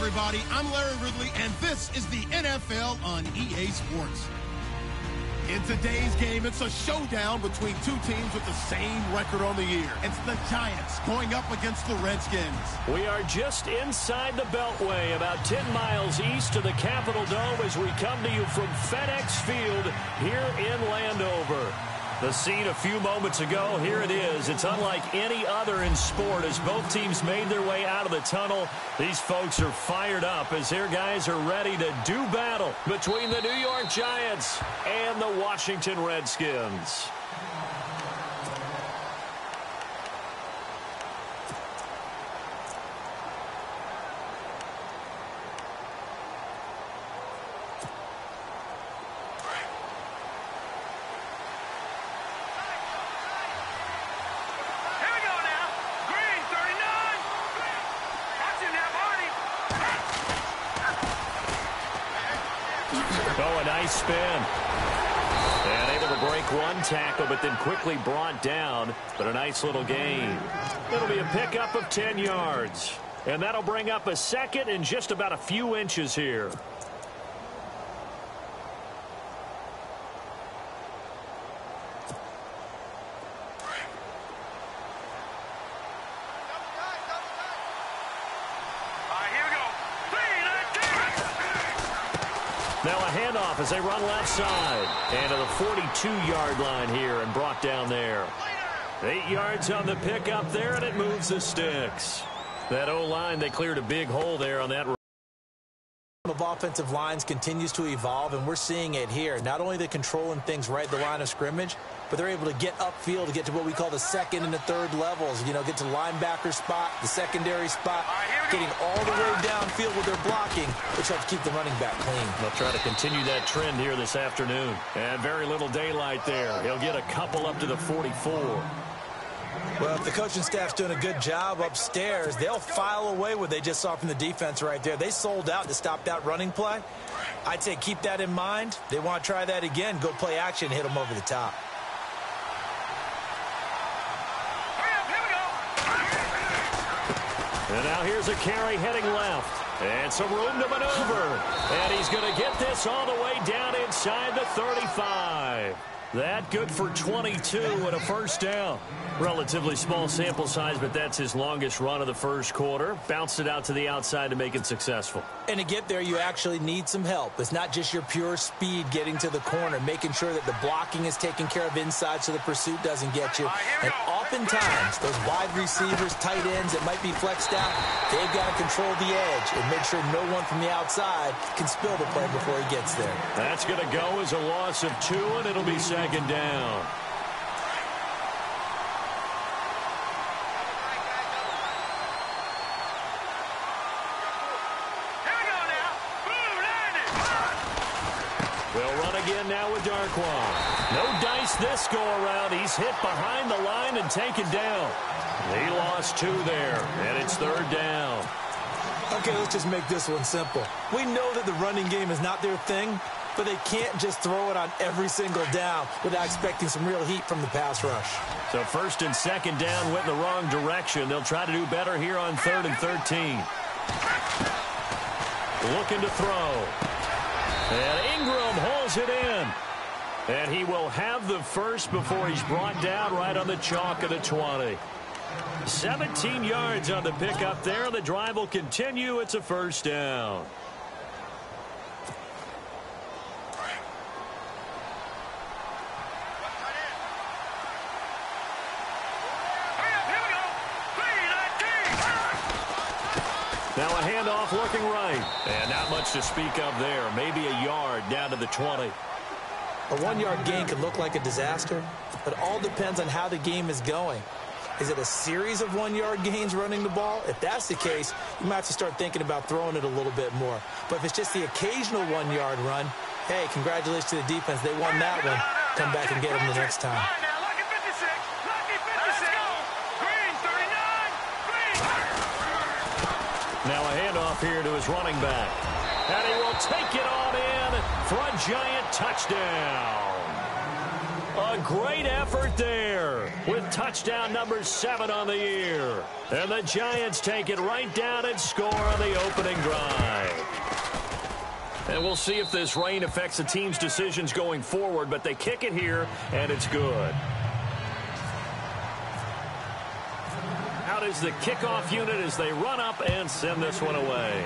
everybody. I'm Larry Ridley, and this is the NFL on EA Sports. In today's game, it's a showdown between two teams with the same record on the year. It's the Giants going up against the Redskins. We are just inside the Beltway, about 10 miles east of the Capitol Dome as we come to you from FedEx Field here in Landover. The scene a few moments ago, here it is. It's unlike any other in sport as both teams made their way out of the tunnel. These folks are fired up as their guys are ready to do battle between the New York Giants and the Washington Redskins. Oh, a nice spin. And able to break one tackle, but then quickly brought down. But a nice little gain. It'll be a pickup of 10 yards. And that'll bring up a second and just about a few inches here. Now a handoff as they run left side. And to the 42-yard line here and brought down there. 8 yards on the pickup there, and it moves the sticks. That O-line, they cleared a big hole there on that. Of offensive lines continues to evolve, and we're seeing it here. Not only they're controlling things right at the line of scrimmage, but they're able to get upfield to get to what we call the second and the third levels. You know, get to the linebacker spot, the secondary spot, getting all the way downfield with their blocking, which helps keep the running back clean. They'll try to continue that trend here this afternoon. And very little daylight there. He'll get a couple up to the 44. Well, if the coaching staff's doing a good job upstairs, they'll file away what they just saw from the defense right there. They sold out to stop that running play. I'd say keep that in mind. They want to try that again. Go play action, hit them over the top. And now here's a carry heading left. And some room to maneuver. And he's going to get this all the way down inside the 35. That good for 22 and a first down. Relatively small sample size, but that's his longest run of the first quarter. Bounced it out to the outside to make it successful. And to get there, you actually need some help. It's not just your pure speed getting to the corner, making sure that the blocking is taken care of inside so the pursuit doesn't get you. And oftentimes, those wide receivers, tight ends that might be flexed out, they've got to control the edge and make sure no one from the outside can spill the play before he gets there. That's going to go as a loss of 2, and it'll be second down. Again now with Darkwa. No dice this go around. He's hit behind the line and taken down. He lost 2 there, and it's third down. Okay, let's just make this one simple. We know that the running game is not their thing, but they can't just throw it on every single down without expecting some real heat from the pass rush. So first and second down went in the wrong direction. They'll try to do better here on 3rd and 13. Looking to throw. And Ingram hauls it in. And he will have the first before he's brought down right on the chalk of the 20. 17 yards on the pickup there. The drive will continue. It's a first down. Now a handoff looking right. And not much to speak of there. Maybe a yard down to the 20. A 1-yard gain could look like a disaster, but all depends on how the game is going. Is it a series of 1-yard gains running the ball? If that's the case, you might have to start thinking about throwing it a little bit more. But if it's just the occasional 1-yard run, hey, congratulations to the defense. They won that one. Come back and get them the next time. Now a handoff here to his running back. And he will take it on in for a Giant touchdown. A great effort there with touchdown number 7 on the year. And the Giants take it right down and score on the opening drive. we'll see if this rain affects the team's decisions going forward, but they kick it here, and it's good. Out is the kickoff unit as they run up and send this one away.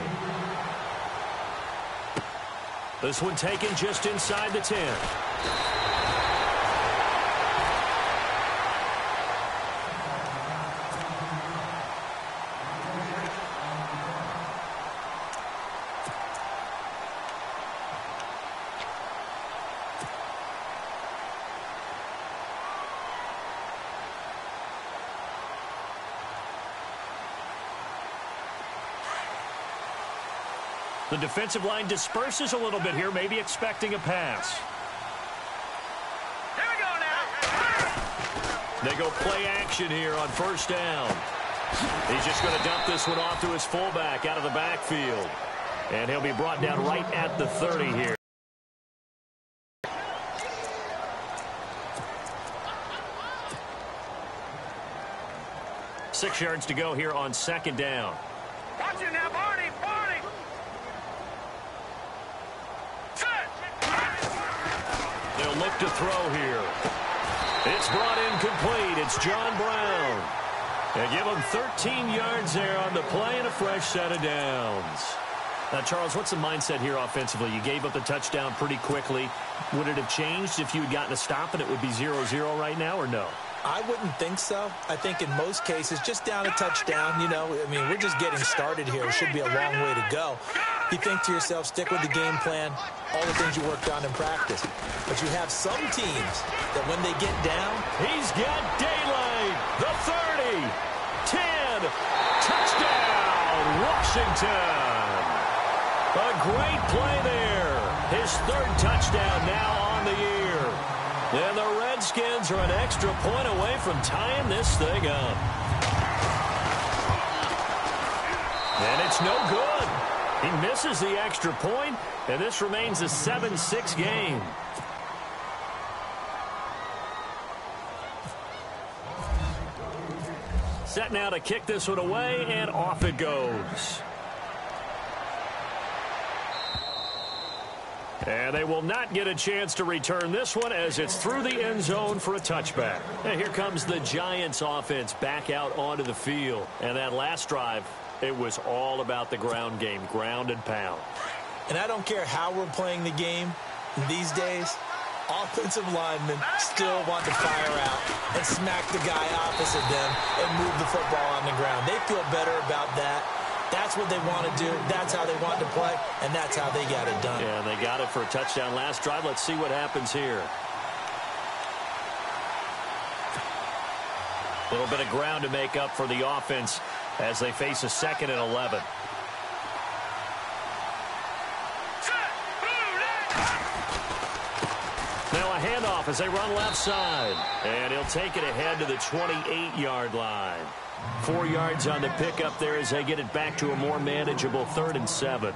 This one taken just inside the 10. The defensive line disperses a little bit here, maybe expecting a pass. Here we go now. They go play action here on first down. He's just going to dump this one off to his fullback out of the backfield. And he'll be brought down right at the 30 here. Six yards to go here on second down. Watch it now, Barney. They'll look to throw here. It's brought in complete. It's John Brown. They give him 13 yards there on the play and a fresh set of downs. Now, Charles, what's the mindset here offensively? You gave up the touchdown pretty quickly. Would it have changed if you had gotten a stop and it would be 0-0 right now, or no? I wouldn't think so. I think in most cases, just down a touchdown, you know, I mean, we're just getting started here. It should be a long way to go. You think to yourself, stick with the game plan, all the things you worked on in practice. But you have some teams that when they get down, he's got daylight. The 30, 10, touchdown, Washington. A great play there. His third touchdown now on the year. And the Redskins are an extra point away from tying this thing up. And it's no good. He misses the extra point, and this remains a 7-6 game. Set now to kick this one away, and off it goes. And they will not get a chance to return this one as it's through the end zone for a touchback. And here comes the Giants offense back out onto the field. And that last drive, it was all about the ground game, ground and pound. And I don't care how we're playing the game these days, offensive linemen still want to fire out and smack the guy opposite them and move the football on the ground. They feel better about that. That's what they want to do. That's how they want to play, and that's how they got it done. Yeah, they got it for a touchdown last drive. Let's see what happens here. A little bit of ground to make up for the offense as they face a 2nd and 11. Now a handoff as they run left side. And he'll take it ahead to the 28-yard line. 4 yards on the pickup there as they get it back to a more manageable 3rd and 7.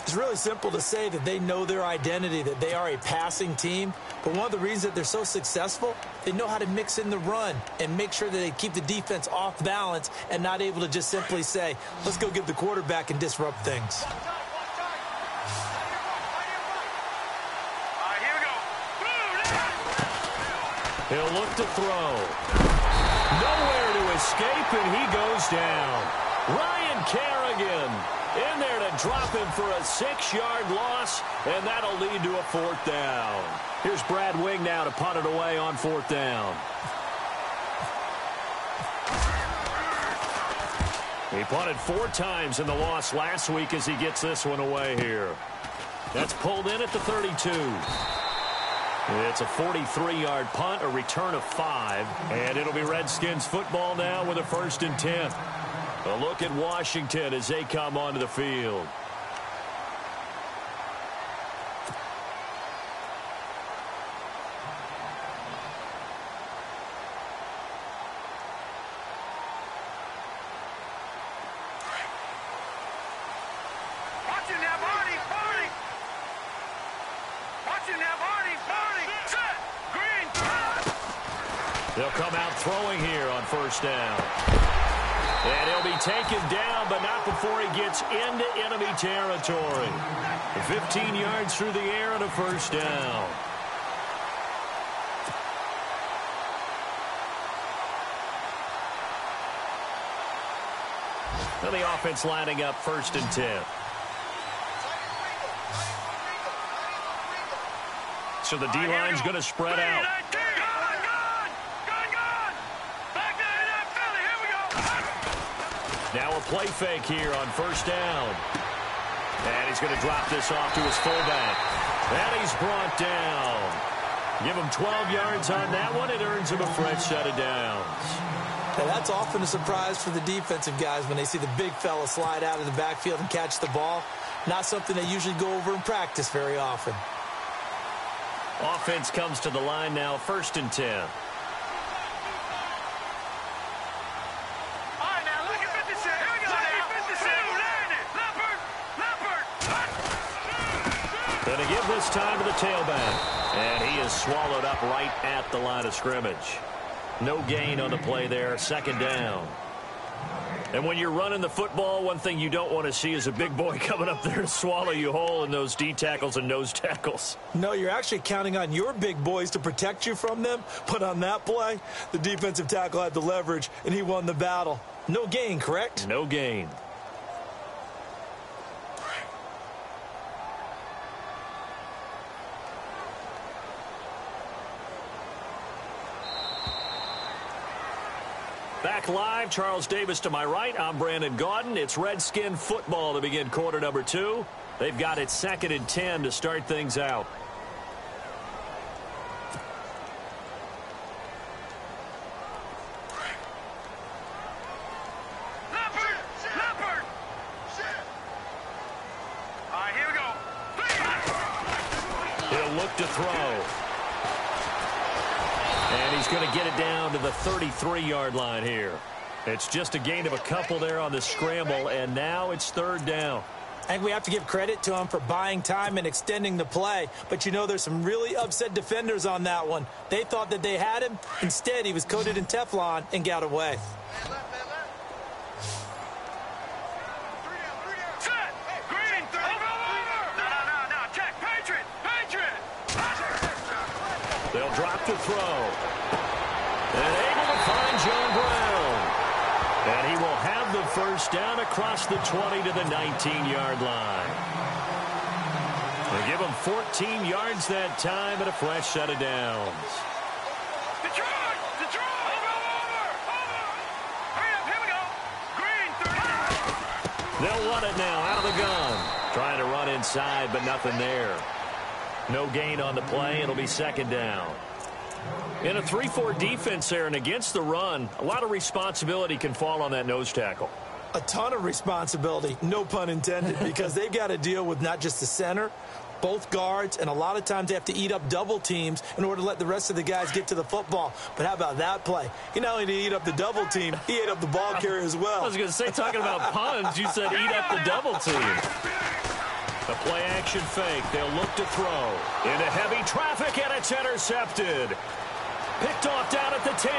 It's really simple to say that they know their identity, that they are a passing team. But one of the reasons that they're so successful, they know how to mix in the run and make sure that they keep the defense off balance and not able to just simply say, let's go get the quarterback and disrupt things. He'll look to throw. Nowhere to escape, and he goes down. Ryan Kerrigan in there to drop him for a 6-yard loss, and that'll lead to a 4th down. Here's Brad Wing now to punt it away on 4th down. He punted 4 times in the loss last week as he gets this one away here. That's pulled in at the 32. It's a 43-yard punt, a return of 5, and it'll be Redskins football now with a 1st and 10. A look at Washington as they come onto the field. They'll come out throwing here on 1st down. And he'll be taken down, but not before he gets into enemy territory. 15 yards through the air and a first down. Now the offense lining up 1st and 10. So the D-line's going to spread out. Now a play fake here on 1st down. And he's going to drop this off to his fullback. And he's brought down. Give him 12 yards on that one. It earns him a fresh set of downs. Now that's often a surprise for the defensive guys when they see the big fella slide out of the backfield and catch the ball. Not something they usually go over in practice very often. Offense comes to the line now, 1st and 10. Going to give this time to the tailback. And he is swallowed up right at the line of scrimmage. No gain on the play there, 2nd down. And when you're running the football, one thing you don't want to see is a big boy coming up there to swallow you whole in those D tackles and nose tackles. No, you're actually counting on your big boys to protect you from them. But on that play, the defensive tackle had the leverage, and he won the battle. No gain, correct? No gain. Back live, Charles Davis to my right. I'm Brandon Gaudin. It's Redskin football to begin quarter number 2. They've got it 2nd and 10 to start things out. Leopard! All right, here we go. He'll look to throw. And he's going to get it down to the 33-yard line here. It's just a gain of a couple there on the scramble, and now it's 3rd down. I think we have to give credit to him for buying time and extending the play. But, you know, there's some really upset defenders on that one. They thought that they had him. Instead, he was coated in Teflon and got away. Set! Green! No, check! Patriot! They'll drop the throw. And able to find John Brown. And he will have the first down across the 20 to the 19-yard line. They give him 14 yards that time and a fresh set of downs. Detroit! Over! Hurry up, here we go! Green, 30! They'll run it now out of the gun. Trying to run inside, but nothing there. No gain on the play. It'll be 2nd down. In a 3-4 defense there and against the run, a lot of responsibility can fall on that nose tackle. A ton of responsibility, no pun intended, because they've got to deal with not just the center, both guards, and a lot of times they have to eat up double teams in order to let the rest of the guys get to the football. But how about that play? He not only did he eat up the double team, he ate up the ball carrier as well. I was going to say, talking about puns, you said eat up the double team. The play action fake. They'll look to throw. Into heavy traffic, and it's intercepted. Picked off down at the 10.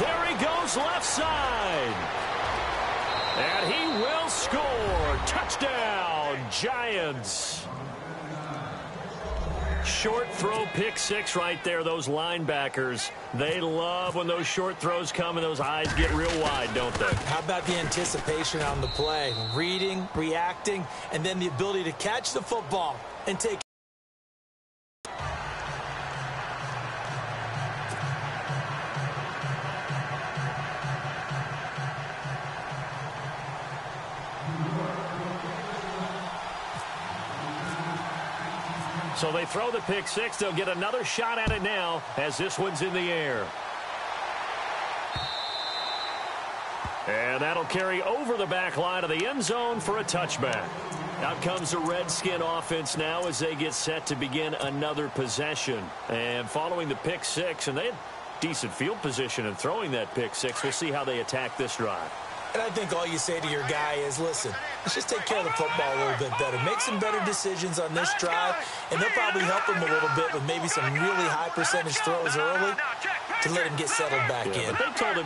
There he goes left side. And he will score. Touchdown, Giants. Short throw, pick 6 right there. Those linebackers, they love when those short throws come and those eyes get real wide, don't they? How about the anticipation on the play? Reading, reacting, and then the ability to catch the football and take. So they throw the pick 6. They'll get another shot at it now as this one's in the air. And that'll carry over the back line of the end zone for a touchback. Out comes the Redskin offense now as they get set to begin another possession. And following the pick 6, and they had decent field position in throwing that pick 6. We'll see how they attack this drive. And I think all you say to your guy is, listen, let's just take care of the football a little bit better. Make some better decisions on this drive, and they'll probably help him a little bit with maybe some really high percentage throws early to let him get settled back in. But they told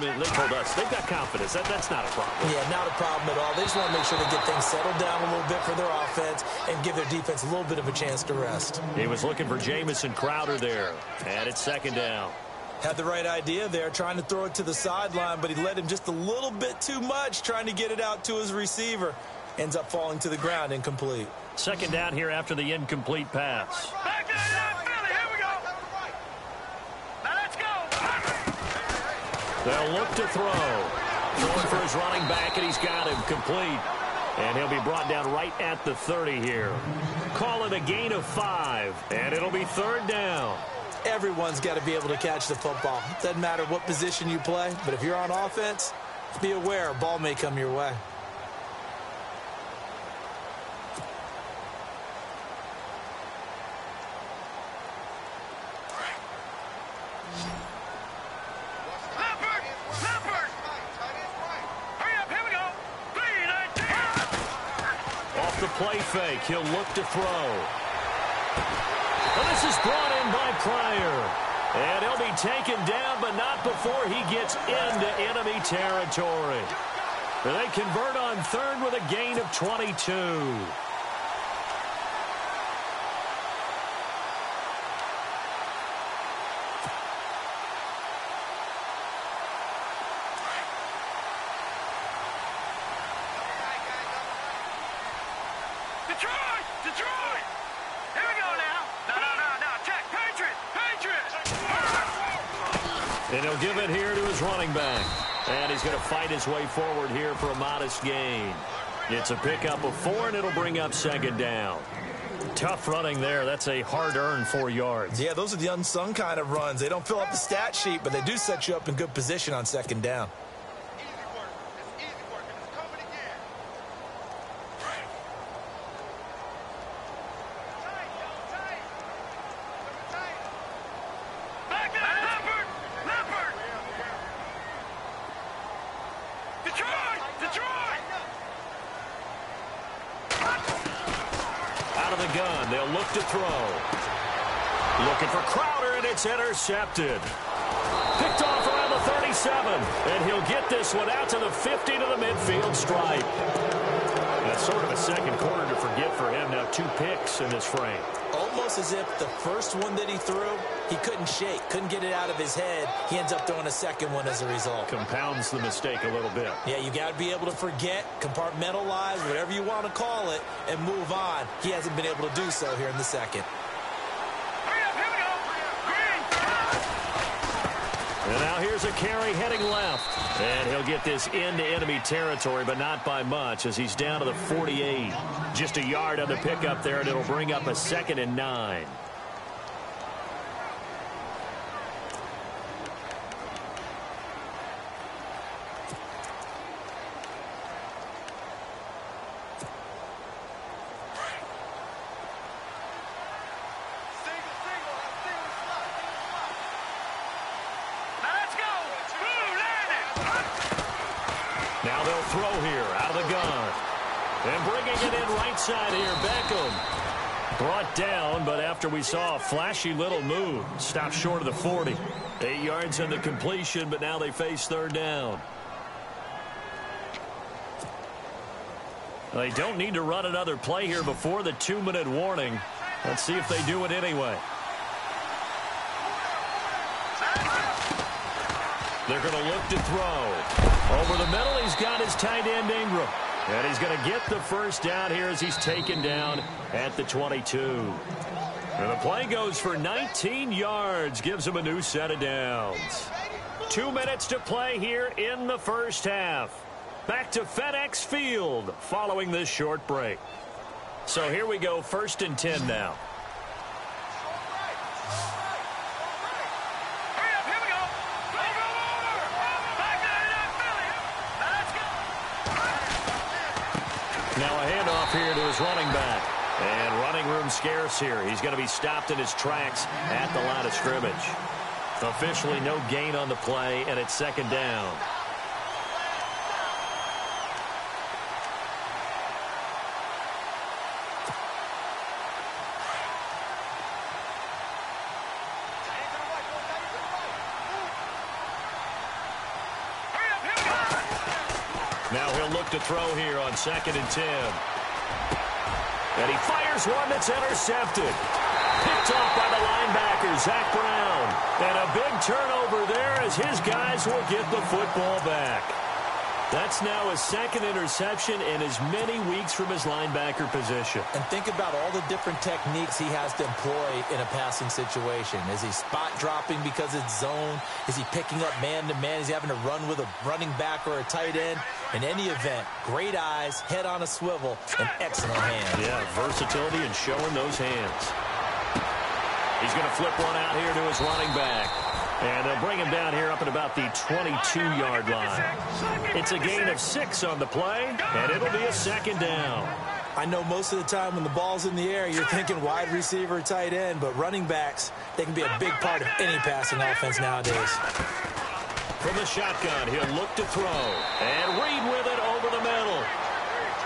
us they've got confidence. That's not a problem. Yeah, not a problem at all. They just want to make sure they get things settled down a little bit for their offense and give their defense a little bit of a chance to rest. He was looking for Jamison Crowder there, and it's second down. Had the right idea there, trying to throw it to the sideline, but he let him just a little bit too much, trying to get it out to his receiver. Ends up falling to the ground, incomplete. Second down here after the incomplete pass. Back to the Philly. Here we go. Now let's go. They'll look to throw. Throwing for his running back, and he's got him complete. And he'll be brought down right at the 30 here. Call it a gain of 5, and it'll be third down. Everyone's got to be able to catch the football. Doesn't matter what position you play, but if you're on offense, be aware a ball may come your way. Leopard. Hurry up. Here we go. 3-19. Off the play fake, he'll look to throw. Well, this is brought in by Pryor. And he'll be taken down, but not before he gets into enemy territory. They convert on third with a gain of 22. Detroit. Here we go now. No. Check. Patriots. And he'll give it here to his running back. And he's going to fight his way forward here for a modest gain. It's a pickup of 4, and it'll bring up second down. Tough running there. That's a hard-earned 4 yards. Yeah, those are the unsung kind of runs. They don't fill up the stat sheet, but they do set you up in good position on second down. They'll look to throw. Looking for Crowder, and it's intercepted. Picked off around the 37, and he'll get this one out to the 50 to the midfield stripe. That's sort of a second quarter to forget for him. Now 2 picks in this frame. Almost as if the first one that he threw, he couldn't shake, couldn't get it out of his head. He ends up throwing a second one as a result. Compounds the mistake a little bit. Yeah, you got to be able to forget, compartmentalize, whatever you want to call it, and move on. He hasn't been able to do so here in the second. And now here's a carry heading left. And he'll get this into enemy territory, but not by much as he's down to the 48. Just a yard on the pickup there, and it'll bring up a 2nd and 9. Now they'll throw here out of the gun. And bringing it in right side here, Beckham. Brought down, but after we saw a flashy little move, stopped short of the 40. 8 yards on the completion, but now they face third down. They don't need to run another play here before the 2-minute warning. Let's see if they do it anyway. They're going to look to throw. Over the middle, he's got his tight end Ingram. And he's going to get the first down here as he's taken down at the 22. And the play goes for 19 yards, gives him a new set of downs. 2 minutes to play here in the first half. Back to FedEx Field following this short break. So here we go, 1st and 10 now. Now a handoff here to his running back. And running room scarce here. He's going to be stopped in his tracks at the line of scrimmage. Officially no gain on the play, and it's 2nd down. they'll look to throw here on 2nd and 10. And he fires one that's intercepted. Picked off by the linebacker, Zach Brown. And a big turnover there as his guys will get the football back. That's now his 2nd interception in as many weeks from his linebacker position. And think about all the different techniques he has to employ in a passing situation. Is he spot dropping because it's zone? Is he picking up man-to-man? Is he having to run with a running back or a tight end? In any event, great eyes, head on a swivel, and excellent hands. Yeah, versatility and showing those hands. He's going to flip one out here to his running back. And they'll bring him down here up at about the 22-yard line. It's a gain of 6 on the play, and it'll be a 2nd down. I know most of the time when the ball's in the air, you're thinking wide receiver, tight end, but running backs, they can be a big part of any passing offense nowadays. From the shotgun, he'll look to throw. And Reed with it over the middle.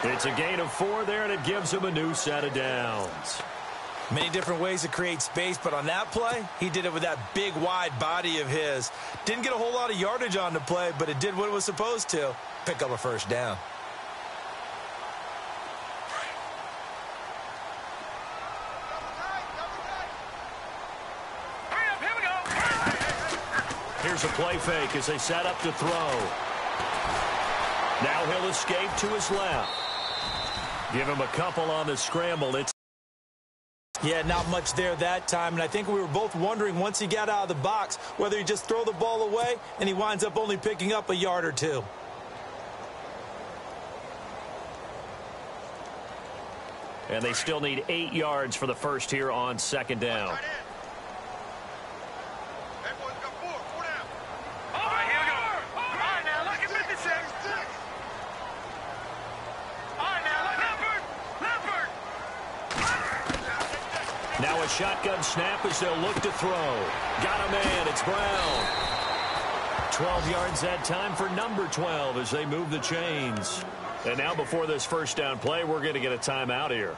It's a gain of 4 there, and it gives him a new set of downs. Many different ways to create space, but on that play, he did it with that big, wide body of his. Didn't get a whole lot of yardage on the play, but it did what it was supposed to. Pick up a 1st down. Here's a play fake as they set up to throw. Now he'll escape to his left. Give him a couple on the scramble. Yeah, not much there that time, and I think we were both wondering once he got out of the box whether he'd just throw the ball away, and he winds up only picking up a yard or 2. And they still need 8 yards for the first here on 2nd down. Now a shotgun snap as they'll look to throw. Got a man. It's Brown. 12 yards that time for number 12 as they move the chains. And now before this 1st down play, we're going to get a timeout here,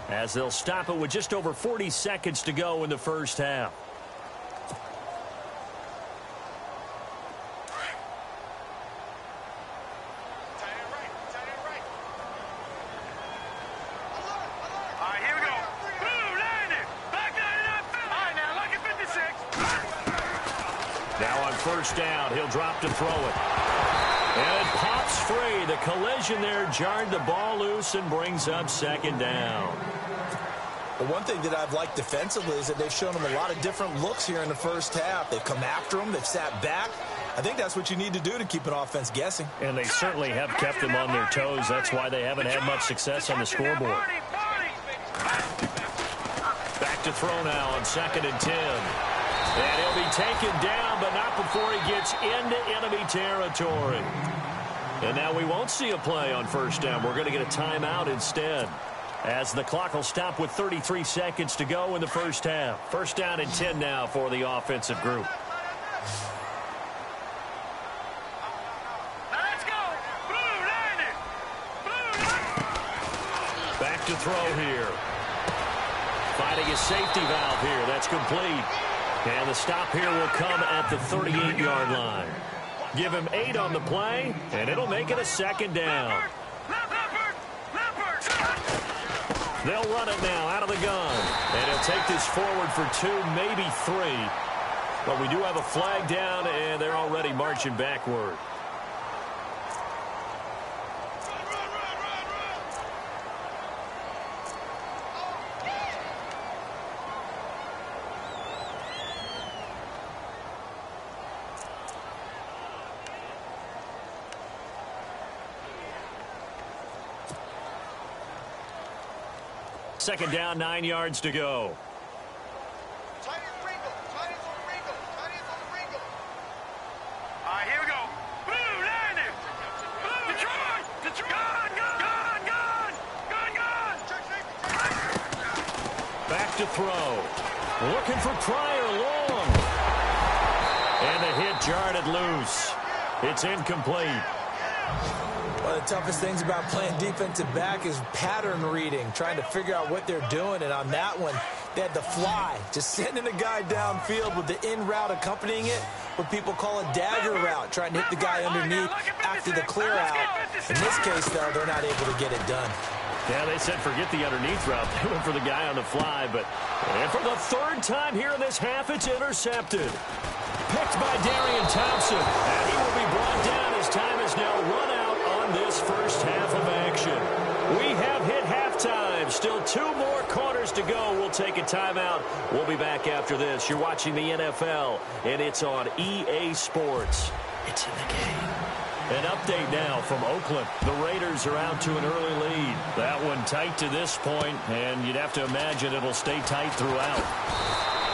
as they'll stop it with just over 40 seconds to go in the 1st half. Down, he'll drop to throw it. And it pops free. The collision there jarred the ball loose and brings up 2nd down. Well, one thing that I've liked defensively is that they've shown him a lot of different looks here in the 1st half. They've come after him. They've sat back. I think that's what you need to do to keep an offense guessing. And they certainly have kept them on their toes. That's why they haven't had much success on the scoreboard. Back to throw now on 2nd and 10. And he'll be taken down, but not before he gets into enemy territory. And now we won't see a play on 1st down. We're going to get a timeout instead, as the clock will stop with 33 seconds to go in the 1st half. 1st down and 10 now for the offensive group. Let's go. Blue line. Back to throw here. Finding a safety valve here. That's complete. And the stop here will come at the 38-yard line. Give him 8 on the play, and it'll make it a 2nd down. They'll run it now out of the gun. And he'll take this forward for 2, maybe 3. But we do have a flag down, and they're already marching backward. Second down, 9 yards to go. Here we go. Blue line. Blue Detroit. Detroit. Gun. Back to throw. Looking for Pryor long. And the hit jarred it loose. It's incomplete. One of the toughest things about playing defensive back is pattern reading, trying to figure out what they're doing. And on that one, they had the fly, just sending a guy downfield with the in route accompanying it. what people call a dagger route, trying to hit the guy underneath after the clear out. In this case, though, they're not able to get it done. Yeah, they said forget the underneath route. They went for the guy on the fly, but and for the third time here in this half, it's intercepted. Picked by Darian Thompson, and he will be brought down as time is now run out on this first half of action. We have hit halftime. Still 2 more quarters to go. We'll take a timeout. We'll be back after this. You're watching the NFL, and it's on EA Sports. It's in the game. An update now from Oakland. The Raiders are out to an early lead. That one tight to this point, and you'd have to imagine it'll stay tight throughout.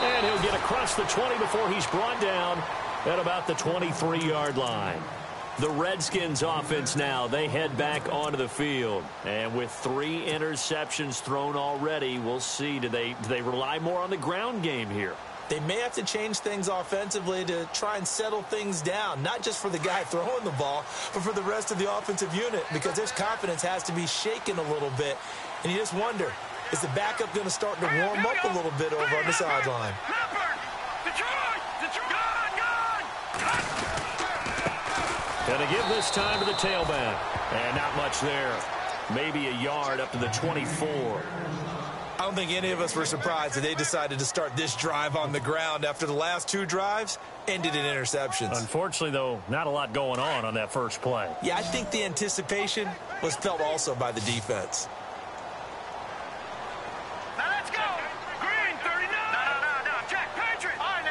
And he'll get across the 20 before he's brought down at about the 23-yard line. The Redskins offense now, they head back onto the field. And with 3 interceptions thrown already, we'll see, do they rely more on the ground game here? They may have to change things offensively to try and settle things down, not just for the guy throwing the ball, but for the rest of the offensive unit, because their confidence has to be shaken a little bit. And you just wonder, is the backup going to start to warm up a little bit over on the sideline? Going to give this time to the tailback. And not much there. Maybe a yard up to the 24. I don't think any of us were surprised that they decided to start this drive on the ground after the last 2 drives ended in interceptions. Unfortunately, though, not a lot going on that first play. Yeah, I think the anticipation was felt also by the defense. Now let's go. Green, 39. No. Check. Patriot. All right,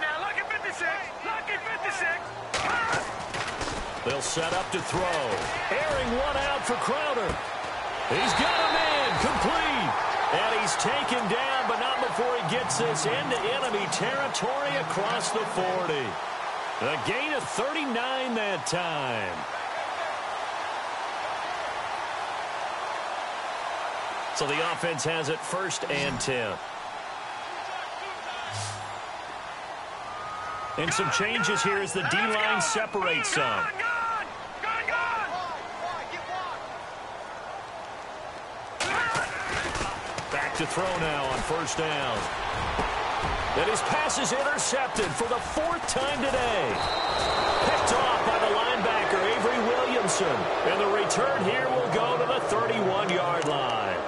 now. Look at 56. Look at 56. They'll set up to throw. Airing one out for Crowder. He's got a man. Complete. And he's taken down, but not before he gets this into enemy territory across the 40. A gain of 39 that time. So the offense has it 1st and 10. And some changes here as the D-line separates some. Back to throw now on 1st down. And his pass is intercepted for the 4th time today. Picked off by the linebacker, Avery Williamson. And the return here will go to the 31-yard line.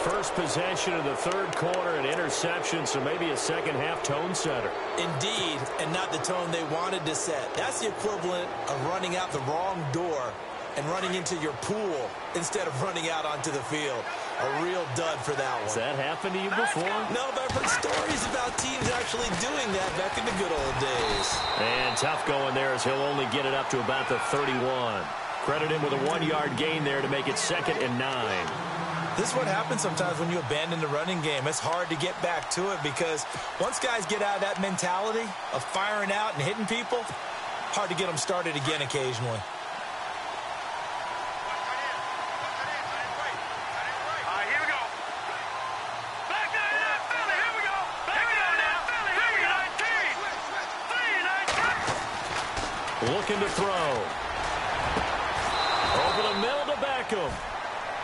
First possession of the 3rd quarter, an interception, so maybe a second-half tone setter. Indeed, and not the tone they wanted to set. That's the equivalent of running out the wrong door and running into your pool instead of running out onto the field. A real dud for that one. Has that happened to you before? No, but I've heard stories about teams actually doing that back in the good old days. And tough going there as he'll only get it up to about the 31. Credit him with a 1-yard gain there to make it 2nd and 9. This is what happens sometimes when you abandon the running game. It's hard to get back to it because once guys get out of that mentality of firing out and hitting people, hard to get them started again occasionally. Looking to throw. Over the middle to Beckham.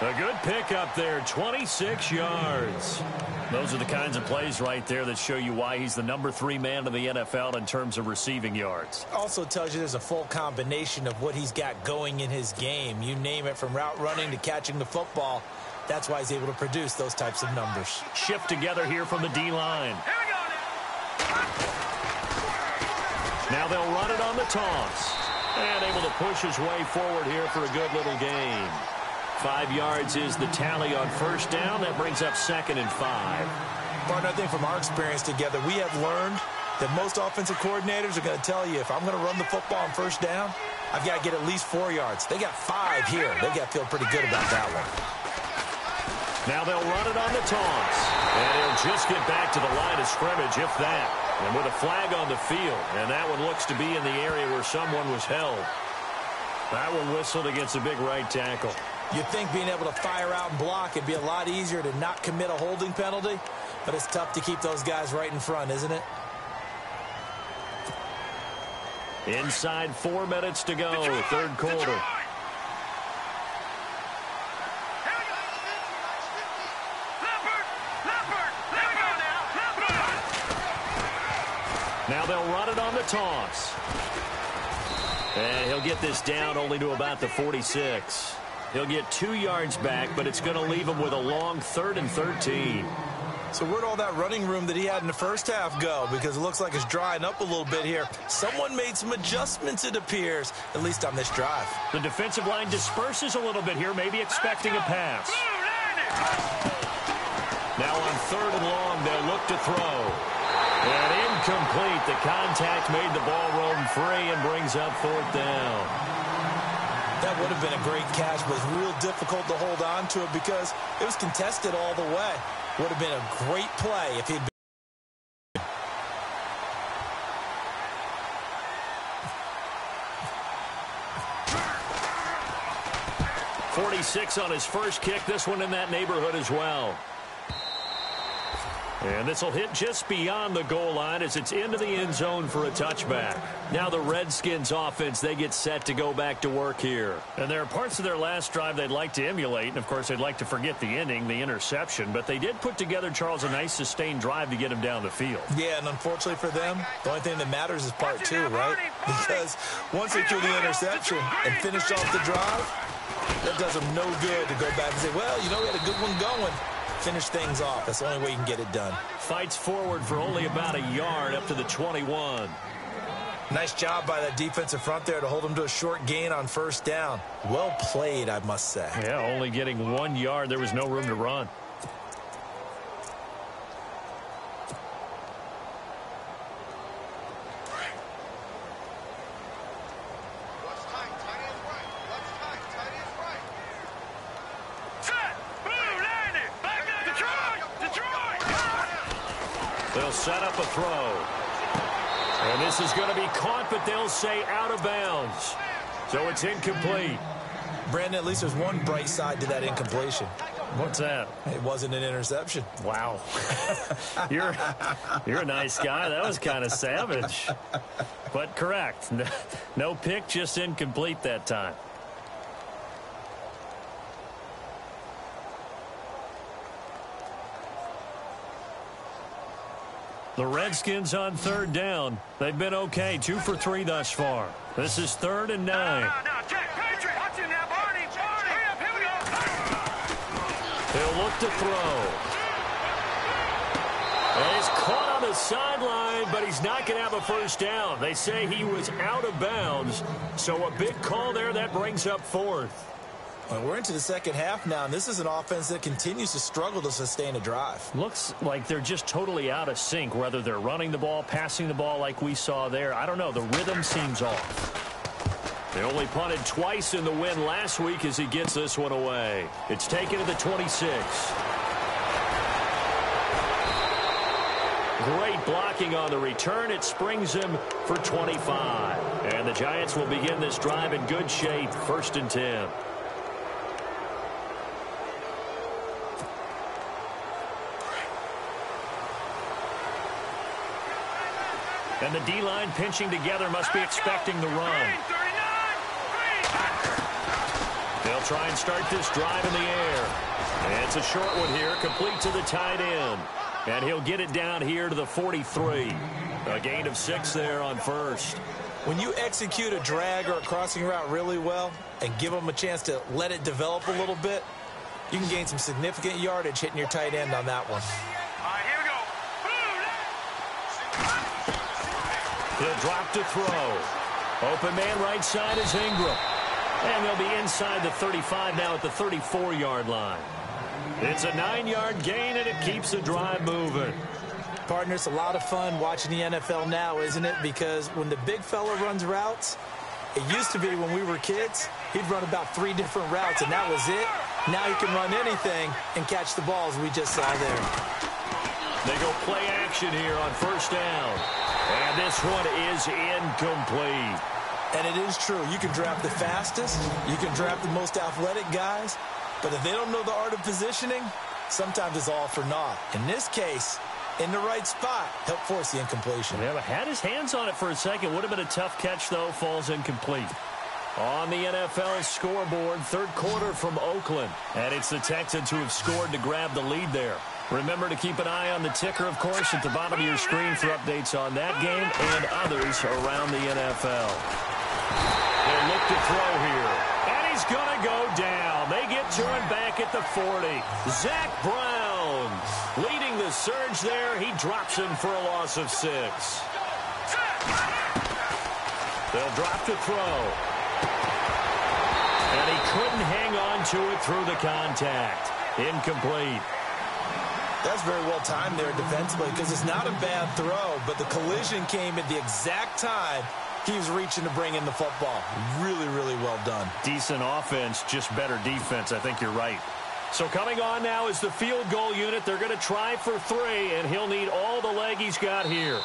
A good pickup there, 26 yards. Those are the kinds of plays right there that show you why he's the number 3 man in the NFL in terms of receiving yards. Also tells you there's a full combination of what he's got going in his game. You name it, from route running to catching the football. That's why he's able to produce those types of numbers. Shift together here from the D-line. Now they'll run it on the toss. And able to push his way forward here for a good little gain. 5 yards is the tally on 1st down. That brings up 2nd and 5. Partner, I think from our experience together, we have learned that most offensive coordinators are going to tell you, if I'm going to run the football on 1st down, I've got to get at least 4 yards. They got 5 here. They've got to feel pretty good about that one. Now they'll run it on the toss. And he'll just get back to the line of scrimmage, if that. And with a flag on the field. And that one looks to be in the area where someone was held. That one whistled against a big right tackle. You'd think being able to fire out and block, it'd be a lot easier to not commit a holding penalty. But it's tough to keep those guys right in front, isn't it? Inside 4 minutes to go, 3rd quarter. Now they'll run it on the toss. And he'll get this down only to about the 46. He'll get 2 yards back, but it's going to leave him with a long 3rd and 13. So where'd all that running room that he had in the first half go? Because it looks like it's drying up a little bit here. Someone made some adjustments, it appears, at least on this drive. The defensive line disperses a little bit here, maybe expecting a pass. Now on 3rd and long, they'll look to throw. And incomplete. The contact made the ball roam free and brings up 4th down. That would have been a great catch, but it's real difficult to hold on to it because it was contested all the way. Would have been a great play if he'd been. 46 on his first kick. This one in that neighborhood as well. And this will hit just beyond the goal line as it's into the end zone for a touchback. Now the Redskins offense, they get set to go back to work here. And there are parts of their last drive they'd like to emulate. And, of course, they'd like to forget the ending, the interception. But they did put together, Charles, a nice sustained drive to get him down the field. Yeah, and unfortunately for them, the only thing that matters is part 2, right? Because once they threw the interception and finished off the drive, that does them no good to go back and say, well, you know, we had a good one going. Finish things off. That's the only way you can get it done. Fights forward for only about a yard up to the 21. Nice job by that defensive front there to hold him to a short gain on 1st down. Well played, I must say. Yeah, only getting 1 yard. There was no room to run. They'll set up a throw. And this is going to be caught, but they'll say out of bounds. So it's incomplete. Brandon, at least there's one bright side to that incompletion. What's that? It wasn't an interception. Wow. You're a nice guy. That was kind of savage. But correct. No pick, just incomplete that time. The Redskins on 3rd down. They've been okay, 2 for 3 thus far. This is 3rd and 9. He'll look to throw. And he's caught on the sideline, but he's not going to have a 1st down. They say he was out of bounds, so a big call there. That brings up 4th. Well, we're into the second half now, and this is an offense that continues to struggle to sustain a drive. Looks like they're just totally out of sync, whether they're running the ball, passing the ball like we saw there. I don't know. The rhythm seems off. They only punted twice in the win last week as he gets this one away. It's taken to the 26. Great blocking on the return. It springs him for 25. And the Giants will begin this drive in good shape. 1st and 10. And the D-line pinching together must be expecting the run. They'll try and start this drive in the air. And it's a short one here, complete to the tight end. And he'll get it down here to the 43. A gain of 6 there on 1st. When you execute a drag or a crossing route really well and give them a chance to let it develop a little bit, you can gain some significant yardage hitting your tight end on that one. He'll drop to throw. Open man right side is Ingram. And they'll be inside the 35 now at the 34-yard line. It's a 9-yard gain, and it keeps the drive moving. Partner, it's a lot of fun watching the NFL now, isn't it? Because when the big fella runs routes, it used to be when we were kids, he'd run about 3 different routes, and that was it. Now he can run anything and catch the balls we just saw there. They go play action here on 1st down. And this one is incomplete. And it is true. You can draft the fastest. You can draft the most athletic guys. But if they don't know the art of positioning, sometimes it's all for naught. In this case, in the right spot, helped force the incompletion. Yeah, but had his hands on it for a second. Would have been a tough catch, though. Falls incomplete. On the NFL scoreboard, 3rd quarter from Oakland. And it's the Texans who have scored to grab the lead there. Remember to keep an eye on the ticker, of course, at the bottom of your screen for updates on that game and others around the NFL. They'll look to throw here. And he's going to go down. They get to him back at the 40. Zach Brown leading the surge there. He drops him for a loss of 6. They'll drop to throw. And he couldn't hang on to it through the contact. Incomplete. That's very well timed there defensively because it's not a bad throw, but the collision came at the exact time he was reaching to bring in the football. Really, really well done. Decent offense, just better defense. I think you're right. So coming on now is the field goal unit. They're going to try for 3, and he'll need all the leg he's got here.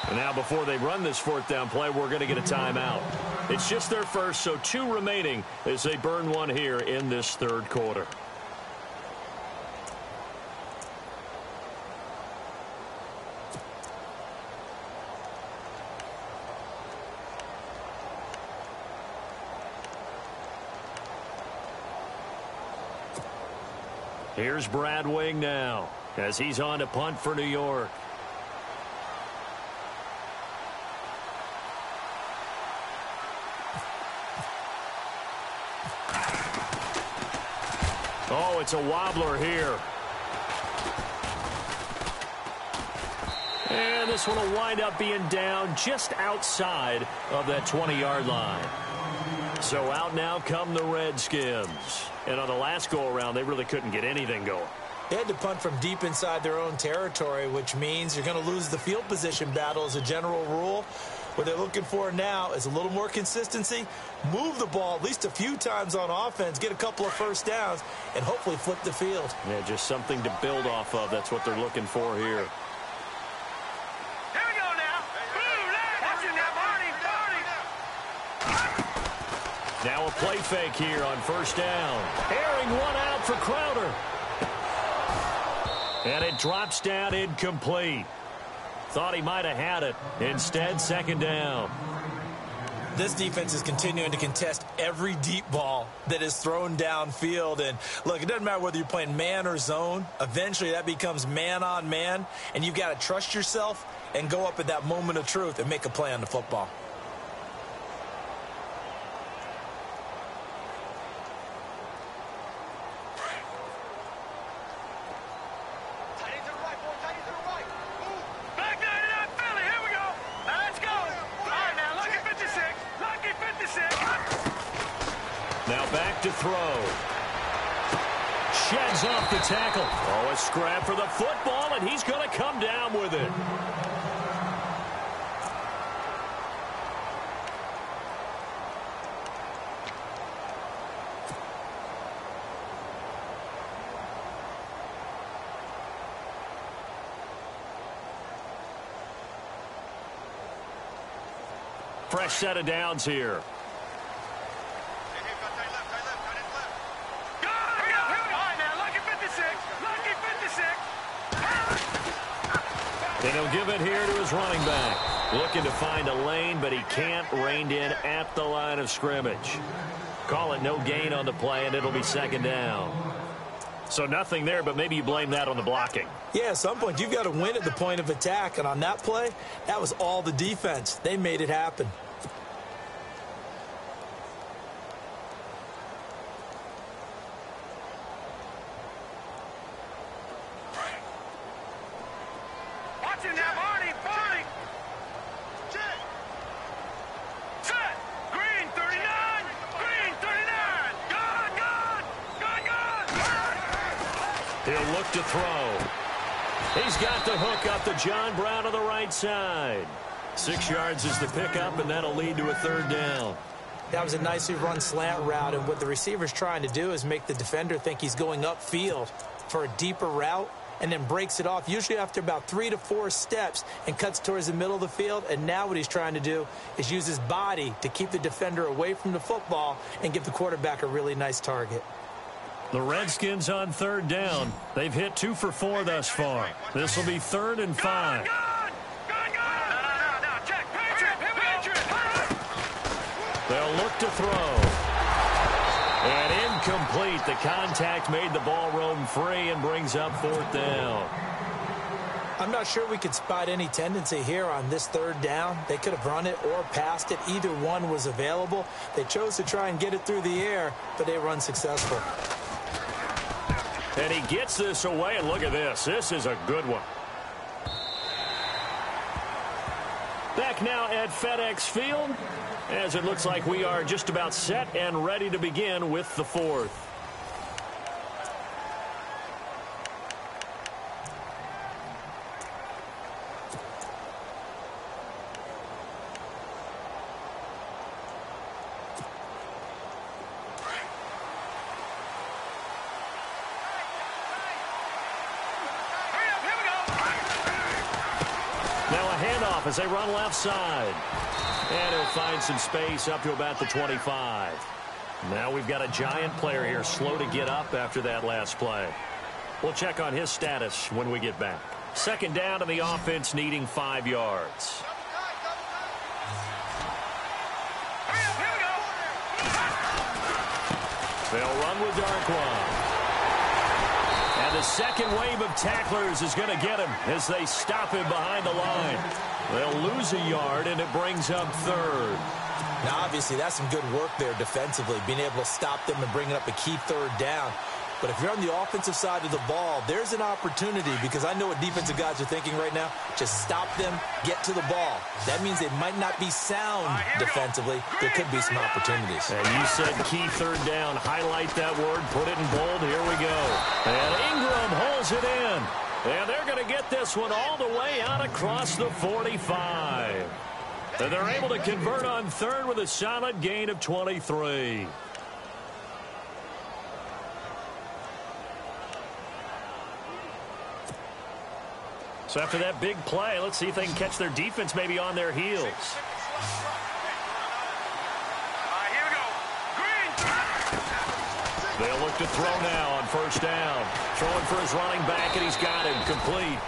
And now before they run this 4th down play, we're going to get a timeout. It's just their first, so 2 remaining as they burn one here in this 3rd quarter. Here's Brad Wing now as he's on to punt for New York. Oh, it's a wobbler here. And this one will wind up being down just outside of that 20-yard line. So out now come the Redskins. And on the last go-around, they really couldn't get anything going. They had to punt from deep inside their own territory, which means you're going to lose the field position battle as a general rule. What they're looking for now is a little more consistency, move the ball at least a few times on offense, get a couple of first downs, and hopefully flip the field. Yeah, just something to build off of. That's what they're looking for here. Here we go now. Watch it now, Barney. Now a play fake here on 1st down. Airing one out for Crowder. And it drops down incomplete. Thought he might have had it. Instead, 2nd down. This defense is continuing to contest every deep ball that is thrown downfield. And, look, it doesn't matter whether you're playing man or zone. Eventually, that becomes man-on-man, and you've got to trust yourself and go up at that moment of truth and make a play on the football. To throw. Sheds off the tackle. Oh, a scrap for the football, and he's going to come down with it. Fresh set of downs here. And he'll give it here to his running back. Looking to find a lane, but he can't. Reined in at the line of scrimmage. Call it no gain on the play, and it'll be 2nd down. So nothing there, but maybe you blame that on the blocking. Yeah, at some point, you've got to win at the point of attack. And on that play, that was all the defense. They made it happen. He'll look to throw. He's got the hook up to John Brown on the right side. 6 yards is the pickup, and that'll lead to a 3rd down. That was a nicely run slant route, and what the receiver's trying to do is make the defender think he's going upfield for a deeper route and then breaks it off, usually after about 3 to 4 steps, and cuts towards the middle of the field. And now what he's trying to do is use his body to keep the defender away from the football and give the quarterback a really nice target. The Redskins on 3rd down. They've hit 2 for 4 thus far. This will be 3rd and 5. They'll look to throw. And incomplete. incomplete. The contact made the ball roam free and brings up 4th down. I'm not sure we could spot any tendency here on this 3rd down. They could have run it or passed it. Either one was available. They chose to try and get it through the air, but they were unsuccessful. And he gets this away, and look at this. This is a good one. Back now at FedEx Field, as it looks like we are just about set and ready to begin with the 4th. As they run left side. And he'll find some space up to about the 25. Now we've got a giant player here slow to get up after that last play. We'll check on his status when we get back. 2nd down and the offense needing 5 yards. They'll run with Darkwa. And the second wave of tacklers is going to get him as they stop him behind the line. They'll lose a yard, and it brings up 3rd. Now, obviously, that's some good work there defensively, being able to stop them and bringing up a key 3rd down. But if you're on the offensive side of the ball, there's an opportunity, because I know what defensive guys are thinking right now. Just stop them, get to the ball. That means they might not be sound defensively. There could be some opportunities. And you said key 3rd down. Highlight that word. Put it in bold. Here we go. And Ingram holds it in. And they're going to get this one all the way out across the 45. And they're able to convert on 3rd with a solid gain of 23. So after that big play, let's see if they can catch their defense maybe on their heels. Here we go. Green. They'll look to throw now on 1st down. Throwing for his running back, and he's got him complete.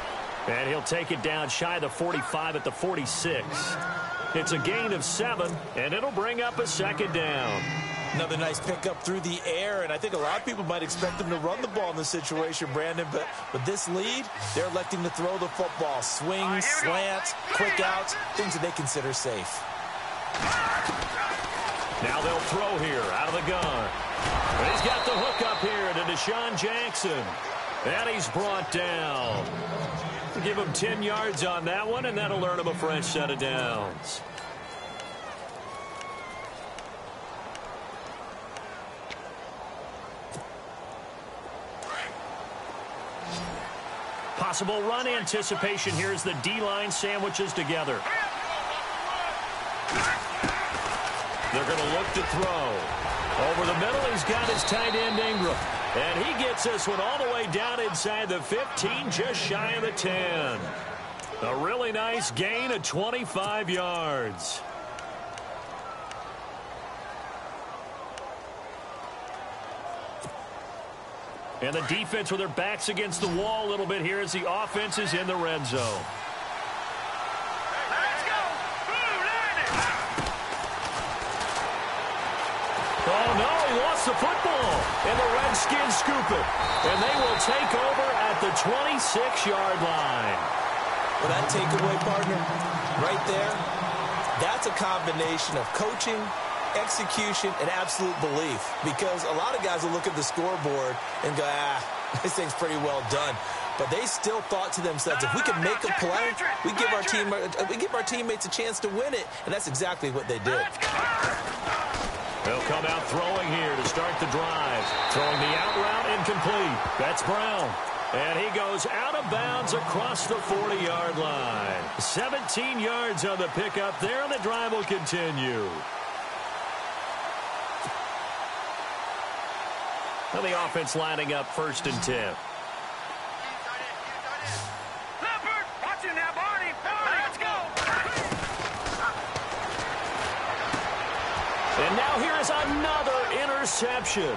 And he'll take it down shy of the 45 at the 46. It's a gain of 7, and it'll bring up a 2nd down. Another nice pickup through the air, and I think a lot of people might expect them to run the ball in this situation, Brandon, but with this lead, they're electing to throw the football. Swings, slants, quick outs, things that they consider safe. Now they'll throw here out of the gun. And he's got the hook up here to Deshaun Jackson. And he's brought down. Give him 10 yards on that one, and that'll earn him a fresh set of downs. Possible run anticipation here as the D-line sandwiches together. They're going to look to throw. Over the middle, he's got his tight end Ingram. And he gets this one all the way down inside the 15, just shy of the 10. A really nice gain of 25 yards. And the defense with their backs against the wall a little bit here as the offense is in the red zone. Let's go. Oh, no, he lost the football. And the Redskins scoop it. And they will take over at the 26-yard line. Well, that takeaway, partner, right there, that's a combination of coaching, execution, and absolute belief, because a lot of guys will look at the scoreboard and go, this thing's pretty well done. But they still thought to themselves, if we can make a play, we give our teammates a chance to win it, and that's exactly what they did. They'll come out throwing here to start the drive. Throwing the out route incomplete. That's Brown. And he goes out of bounds across the 40-yard line. 17 yards on the pickup there, and the drive will continue. Now the offense lining up 1st and 10. Leopard, watch it now, Barney. Let's go. And now here is another interception.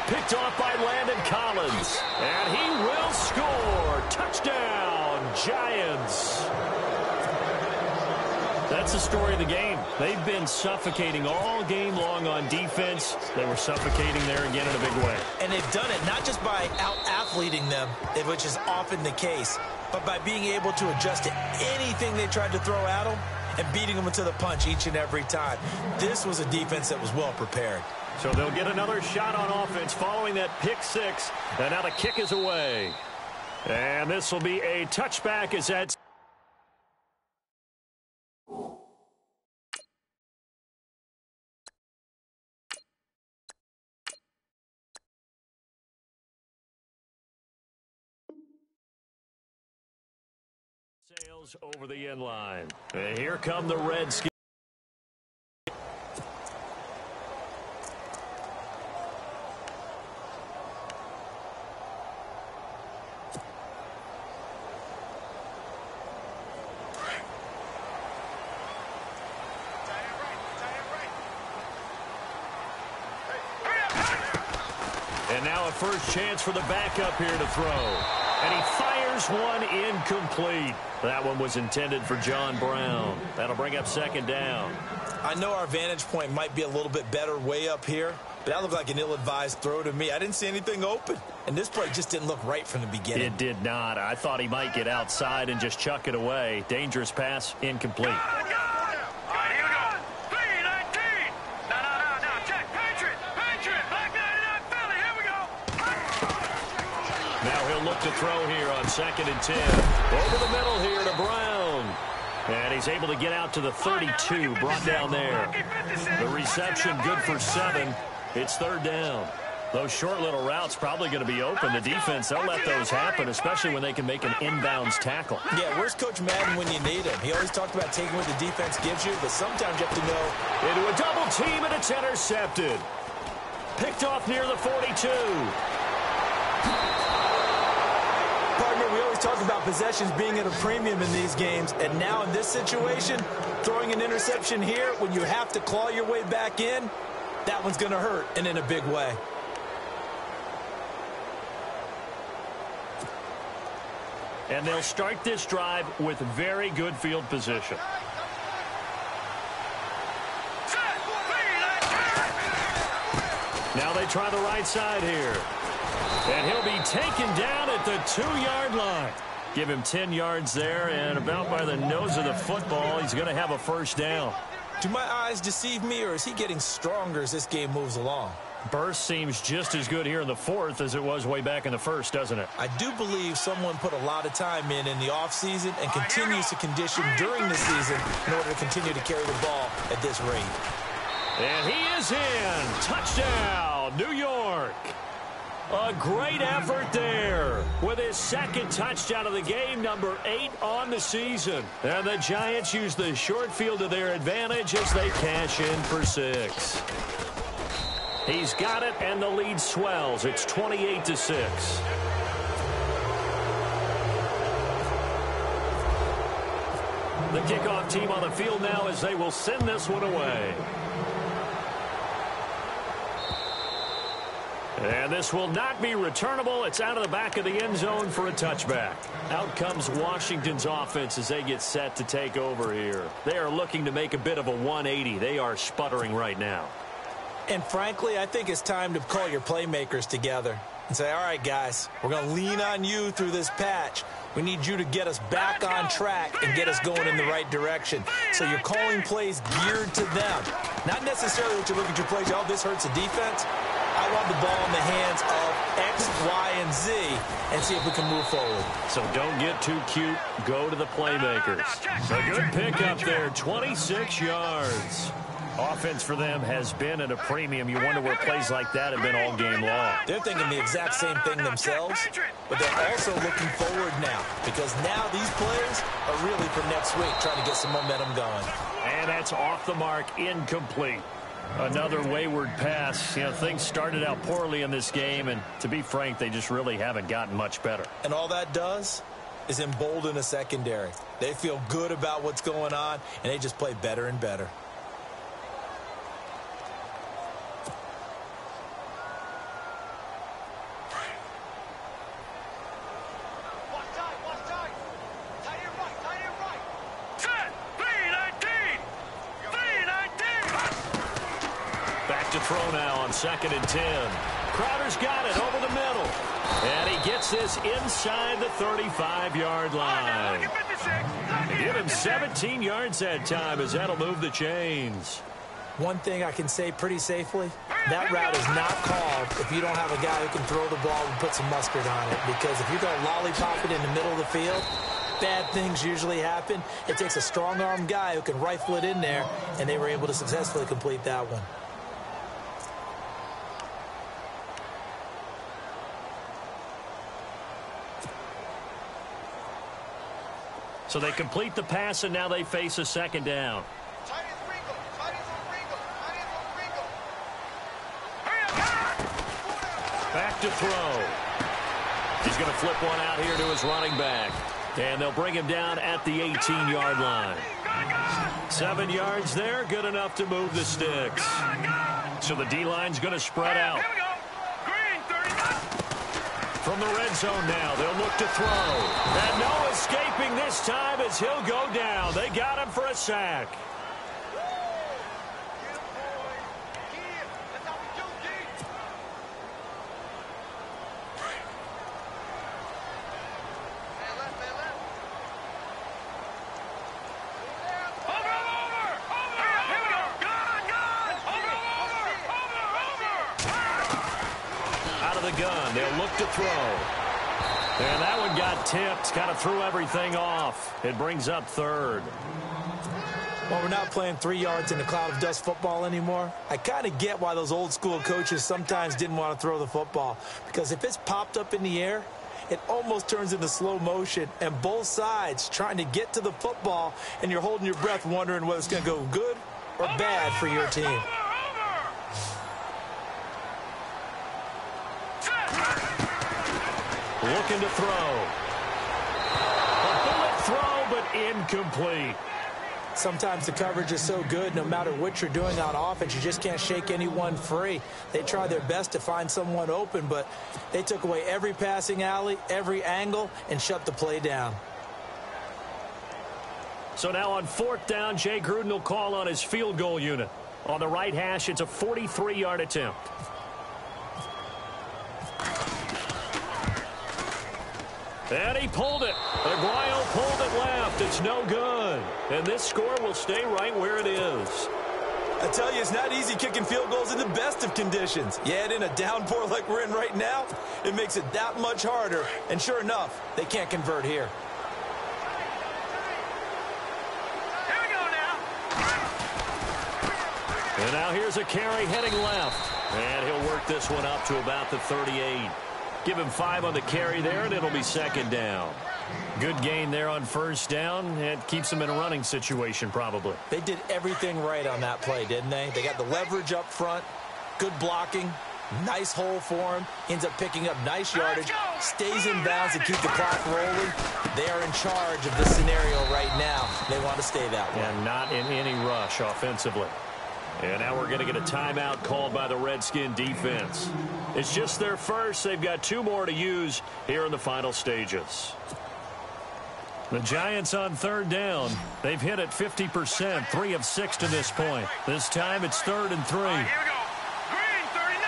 Picked off by Landon Collins. And he will score. Touchdown, Giants. The that's the story of the game. They've been suffocating all game long on defense. They were suffocating there again in a big way. And they've done it not just by out-athleting them, which is often the case, but by being able to adjust to anything they tried to throw at them and beating them to the punch each and every time. This was a defense that was well prepared. So they'll get another shot on offense following that pick six. And now the kick is away. And this will be a touchback as that's sails over the end line. And here come the Redskins. And now a first chance for the backup here to throw. And he fires one incomplete. That one was intended for John Brown. That'll bring up second down. I know our vantage point might be a little bit better way up here, but that looked like an ill-advised throw to me. I didn't see anything open. And this play just didn't look right from the beginning. It did not. I thought he might get outside and just chuck it away. Dangerous pass, incomplete. Look to throw here on 2nd and 10. Over the middle here to Brown. And he's able to get out to the 32, brought down there. The reception good for 7. It's 3rd down. Those short little routes probably going to be open. The defense, they'll let those happen, especially when they can make an inbounds tackle. Yeah, where's Coach Madden when you need him? He always talked about taking what the defense gives you, but sometimes you have to know. Into a double team, and it's intercepted. Picked off near the 42. Partner, we always talk about possessions being at a premium in these games, and now in this situation, throwing an interception here when you have to claw your way back in, that one's going to hurt, and in a big way. And they'll start this drive with very good field position. Now they try the right side here. And he'll be taken down at the 2-yard line. Give him 10 yards there, and about by the nose of the football, he's going to have a first down. Do my eyes deceive me, or is he getting stronger as this game moves along? Burst seems just as good here in the 4th as it was way back in the 1st, doesn't it? I do believe someone put a lot of time in the offseason and continues to condition during the season in order to continue to carry the ball at this rate. And he is in. Touchdown, New York. A great effort there with his 2nd touchdown of the game, number 8 on the season. And the Giants use the short field to their advantage as they cash in for 6. He's got it, and the lead swells. It's 28-6. The kickoff team on the field now as they will send this one away. And this will not be returnable. It's out of the back of the end zone for a touchback. Out comes Washington's offense as they get set to take over here. They are looking to make a bit of a 180. They are sputtering right now. And frankly, I think it's time to call your playmakers together and say, all right, guys, we're going to lean on you through this patch. We need you to get us back on track and get us going in the right direction. So you're calling plays geared to them. Not necessarily that you look at your plays, oh, this hurts the defense. I want the ball in the hands of X, Y, and Z and see if we can move forward. So don't get too cute. Go to the playmakers. A good pickup there, 26 yards. Offense for them has been at a premium. You wonder where plays like that have been all game long. They're thinking the exact same thing themselves, but they're also looking forward now because now these plays are really for next week, trying to get some momentum going. And that's off the mark, incomplete. Another wayward pass. You know, things started out poorly in this game, and to be frank, they just really haven't gotten much better. And all that does is embolden a secondary. They feel good about what's going on, and they just play better and better. Set, B19. throw now on 2nd and 10. Crowder's got it over the middle. And he gets this inside the 35-yard line. Give him 17 yards that time as that'll move the chains. One thing I can say pretty safely, that route is not called if you don't have a guy who can throw the ball and put some mustard on it. Because if you're going to lollipop it in the middle of the field, bad things usually happen. It takes a strong-armed guy who can rifle it in there, and they were able to successfully complete that one. So they complete the pass, and now they face a 2nd down. Back to throw. He's going to flip one out here to his running back. And they'll bring him down at the 18-yard line. 7 yards there, good enough to move the sticks. So the D-line's going to spread out. From the red zone now, they'll look to throw. And no escaping this time as he'll go down. They got him for a sack. They'll look to throw. And that one got tipped. Kind of threw everything off. It brings up 3rd. Well, we're not playing 3 yards in a cloud of dust football anymore. I kind of get why those old school coaches sometimes didn't want to throw the football. Because if it's popped up in the air, it almost turns into slow motion. And both sides trying to get to the football, and you're holding your breath wondering whether it's going to go good or bad for your team. Looking to throw. A bullet throw, but incomplete. Sometimes the coverage is so good, no matter what you're doing on offense, you just can't shake anyone free. They try their best to find someone open, but they took away every passing alley, every angle, and shut the play down. So now on 4th down, Jay Gruden will call on his field goal unit. On the right hash, it's a 43-yard attempt. And he pulled it. Aguayo pulled it left. It's no good. And this score will stay right where it is. I tell you, it's not easy kicking field goals in the best of conditions. Yet in a downpour like we're in right now, it makes it that much harder. And sure enough, they can't convert here. Here we go now. And now here's a carry heading left. And he'll work this one up to about the 38. Give him 5 on the carry there, and it'll be 2nd down. Good gain there on 1st down. It keeps them in a running situation, probably. They did everything right on that play, didn't they? They got the leverage up front, good blocking, nice hole for him, ends up picking up nice yardage, stays in bounds to keep the clock rolling. They are in charge of this scenario right now. They want to stay that way. And not in any rush offensively. And now we're going to get a timeout called by the Redskin defense. It's just their first. They've got 2 more to use here in the final stages. The Giants on 3rd down. They've hit it 50%, 3 of 6 to this point. This time it's 3rd and 3. Here we go. Green 39.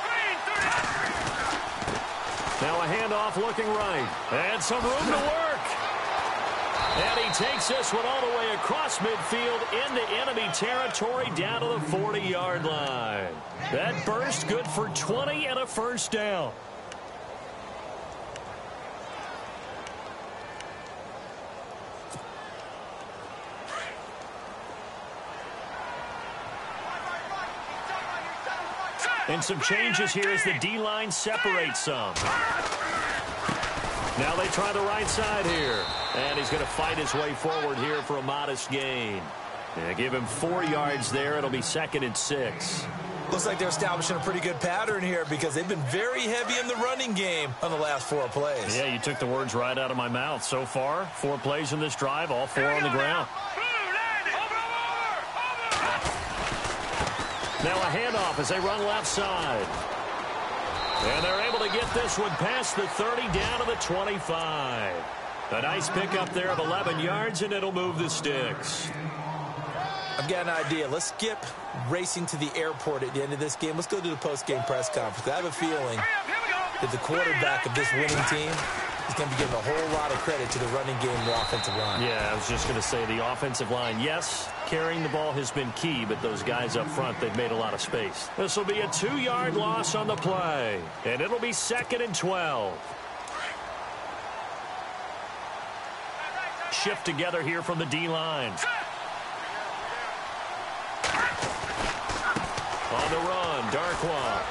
Green 39. Now a handoff looking right. And some room to work. And he takes this one all the way across midfield into enemy territory down to the 40-yard line. That burst good for 20 and a 1st down. And some changes here as the D-line separates some. Now they try the right side here. And he's going to fight his way forward here for a modest gain. Yeah, give him 4 yards there. It'll be 2nd and 6. Looks like they're establishing a pretty good pattern here because they've been very heavy in the running game on the last 4 plays. Yeah, you took the words right out of my mouth. So far, 4 plays in this drive, all 4 on the ground. Now a handoff as they run left side. And they're able to get this one past the 30 down to the 25. A nice pickup there of 11 yards, and it'll move the sticks. I've got an idea. Let's skip racing to the airport at the end of this game. Let's go to the post-game press conference. I have a feeling that the quarterback of this winning team is going to be giving a whole lot of credit to the running game and the offensive line. Yeah, I was just going to say the offensive line, yes, carrying the ball has been key, but those guys up front, they've made a lot of space. This will be a 2-yard loss on the play, and it'll be 2nd and 12. Shift together here from the D-line. On the run, Darkwa.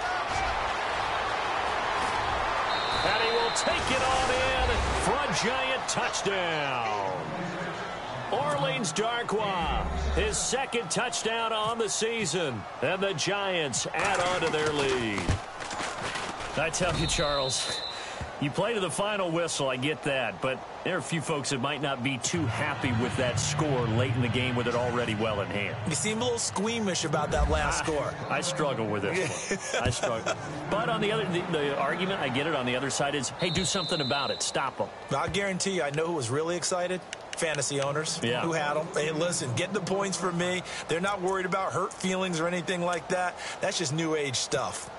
And he will take it on in for a giant touchdown. Orleans Darkwa, his 2nd touchdown on the season. And the Giants add on to their lead. I tell you, Charles, you play to the final whistle, I get that, but there are a few folks that might not be too happy with that score late in the game with it already well in hand. You seem a little squeamish about that last score. I struggle with this one. I struggle. But on the other, the argument, I get it, on the other side is, hey, do something about it. Stop them. I guarantee you, I know who was really excited. Fantasy owners who had them. Hey, listen, get the points for me. They're not worried about hurt feelings or anything like that. That's just new age stuff.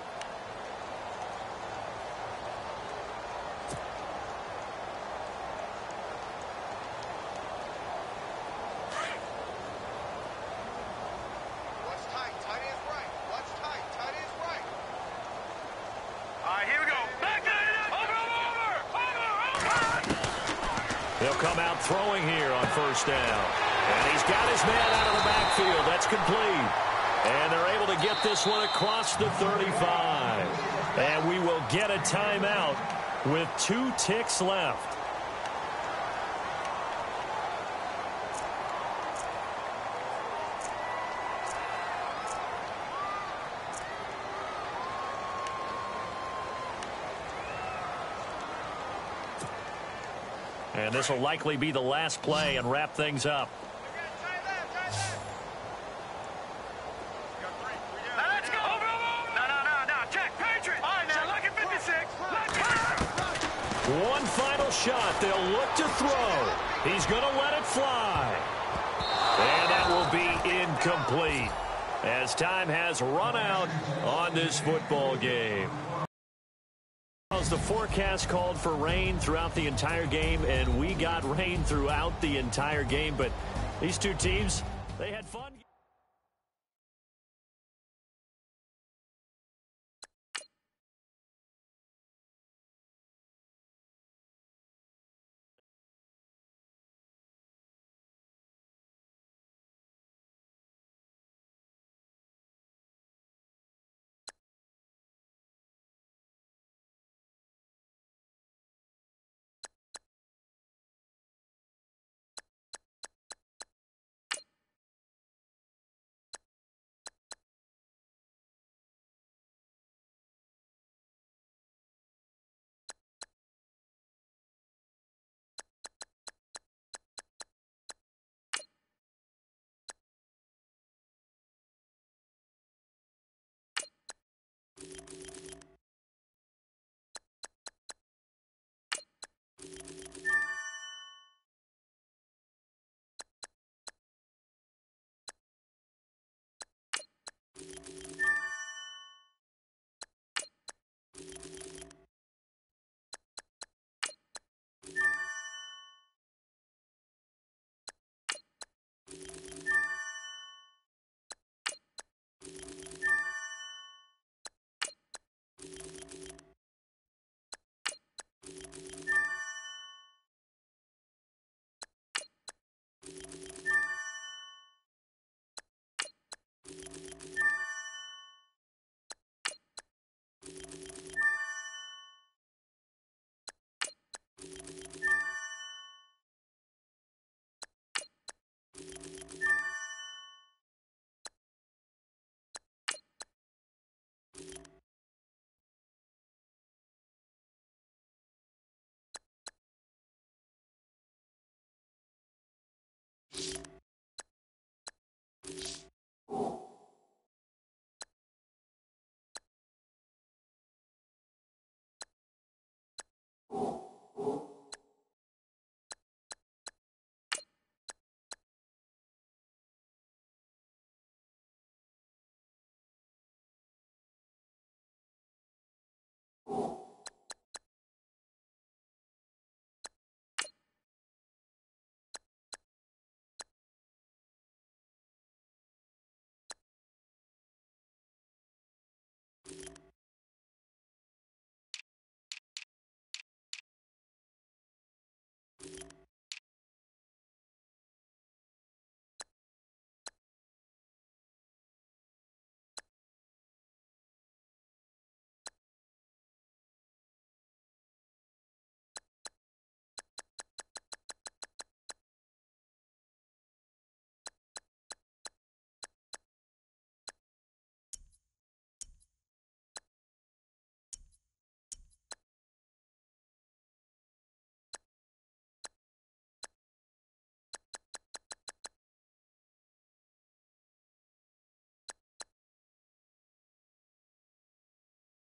They'll come out throwing here on 1st down. And he's got his man out of the backfield. That's complete. And they're able to get this one across the 35. And we will get a timeout with 2 ticks left. And this will likely be the last play and wrap things up. Let's go. No. Check. Patriot. All right, now, look at 56. Let's go. One final shot. They'll look to throw. He's going to let it fly. And that will be incomplete as time has run out on this football game. The forecast called for rain throughout the entire game, and we got rain throughout the entire game. But these two teams, they had fun.